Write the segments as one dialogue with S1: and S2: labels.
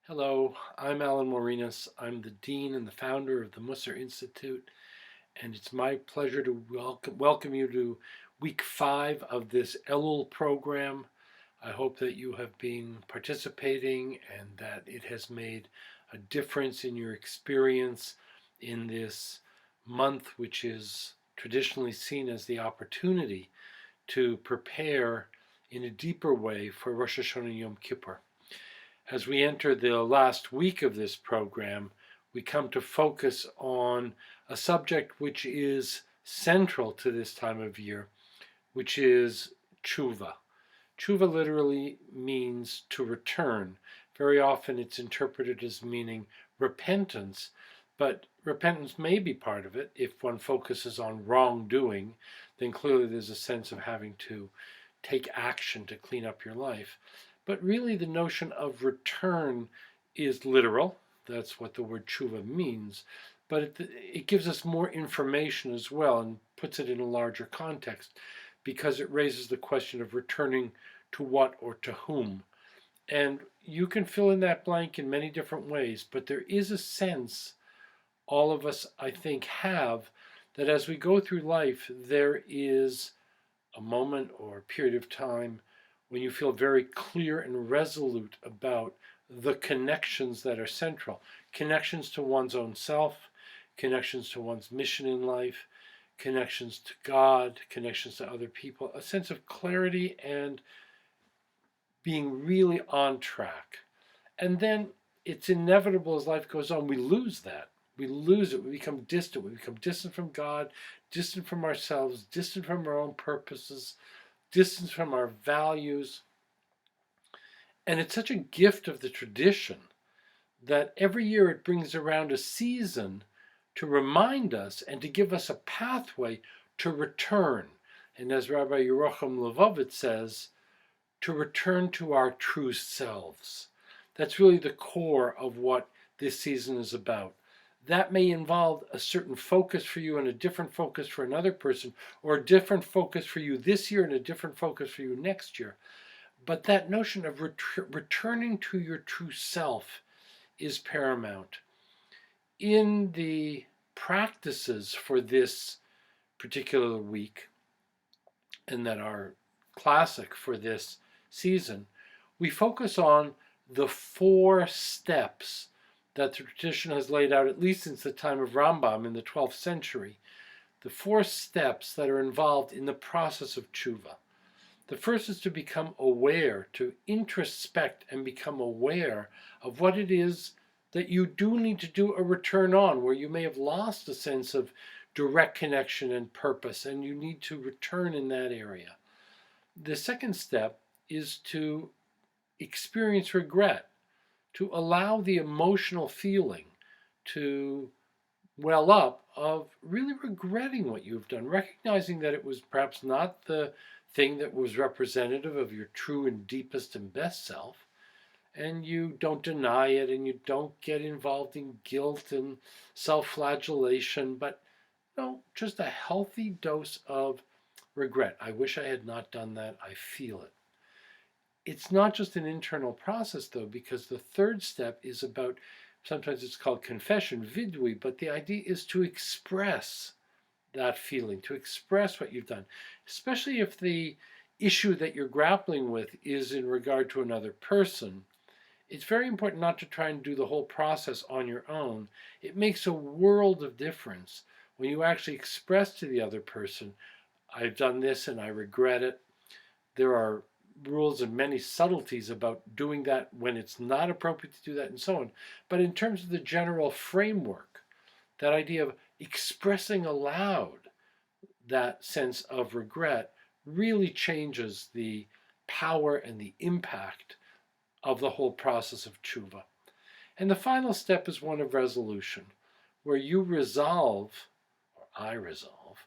S1: Hello, I'm Alan Morinis. I'm the Dean and the founder of the Mussar Institute, and it's my pleasure to welcome you to week 5 of this Elul program. I hope that you have been participating and that it has made a difference in your experience in this month, which is traditionally seen as the opportunity to prepare in a deeper way for Rosh Hashanah and Yom Kippur. As we enter the last week of this program, we come to focus on a subject which is central to this time of year, which is tshuva. Tshuva literally means to return. Very often it's interpreted as meaning repentance, but repentance may be part of it. If one focuses on wrongdoing, then clearly there's a sense of having to take action to clean up your life. But really, the notion of return is literal. That's what the word tshuva means. But it gives us more information as well and puts it in a larger context because it raises the question of returning to what or to whom. And you can fill in that blank in many different ways, but there is a sense all of us, I think, have that as we go through life, there is a moment or a period of time when you feel very clear and resolute about the connections that are central. Connections to one's own self, connections to one's mission in life, connections to God, connections to other people, a sense of clarity and being really on track. And then it's inevitable as life goes on, we lose that. We lose it. We become distant. We become distant from God, distant from ourselves, distant from our own purposes, distance from our values. And it's such a gift of the tradition that every year it brings around a season to remind us and to give us a pathway to return. And as Rabbi Yerocham Levovitz says, to return to our true selves. That's really the core of what this season is about. That may involve a certain focus for you and a different focus for another person, or a different focus for you this year and a different focus for you next year. But that notion of returning to your true self is paramount. In the practices for this particular week, and that are classic for this season, we focus on the 4 steps that the tradition has laid out, at least since the time of Rambam in the 12th century, the 4 steps that are involved in the process of tshuva. The first is to become aware, to introspect and become aware of what it is that you do need to do a return on, where you may have lost a sense of direct connection and purpose, and you need to return in that area. The second step is to experience regret, to allow the emotional feeling to well up of really regretting what you've done, recognizing that it was perhaps not the thing that was representative of your true and deepest and best self, and you don't deny it and you don't get involved in guilt and self-flagellation, but just a healthy dose of regret. I wish I had not done that. I feel it. It's not just an internal process, though, because the third step is about, sometimes it's called confession, vidui, but the idea is to express that feeling, to express what you've done, especially if the issue that you're grappling with is in regard to another person. It's very important not to try and do the whole process on your own. It makes a world of difference when you actually express to the other person, I've done this and I regret it. There are rules and many subtleties about doing that when it's not appropriate to do that and so on. But in terms of the general framework, that idea of expressing aloud that sense of regret really changes the power and the impact of the whole process of tshuva. And the final step is one of resolution, where you resolve, or I resolve,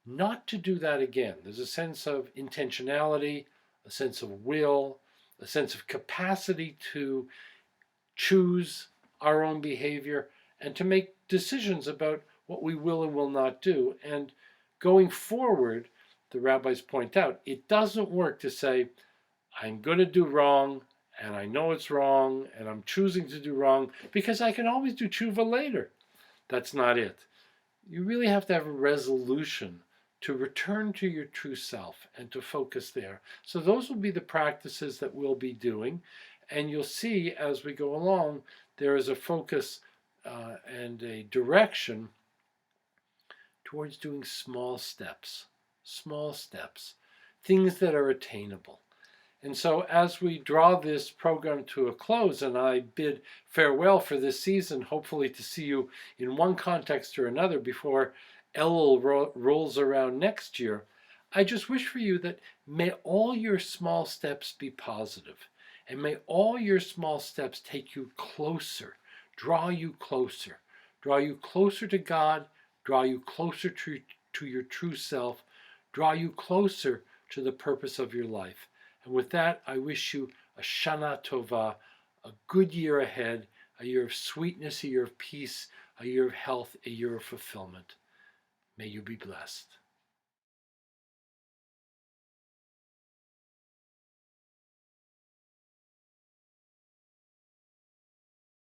S1: not to do that again. There's a sense of intentionality, a sense of will, a sense of capacity to choose our own behavior and to make decisions about what we will and will not do. And going forward, the rabbis point out, it doesn't work to say, I'm going to do wrong and I know it's wrong, and I'm choosing to do wrong, because I can always do tshuva later. That's not it. You really have to have a resolution to return to your true self and to focus there. So those will be the practices that we'll be doing, and you'll see as we go along, there is a focus and a direction towards doing small steps, things that are attainable. And so as we draw this program to a close, and I bid farewell for this season, hopefully to see you in one context or another before Elul rolls around next year, I just wish for you that may all your small steps be positive, and may all your small steps take you closer, draw you closer to God, draw you closer to your true self, draw you closer to the purpose of your life. And with that, I wish you a Shana Tova, a good year ahead, a year of sweetness, a year of peace, a year of health, a year of fulfillment. May you be blessed.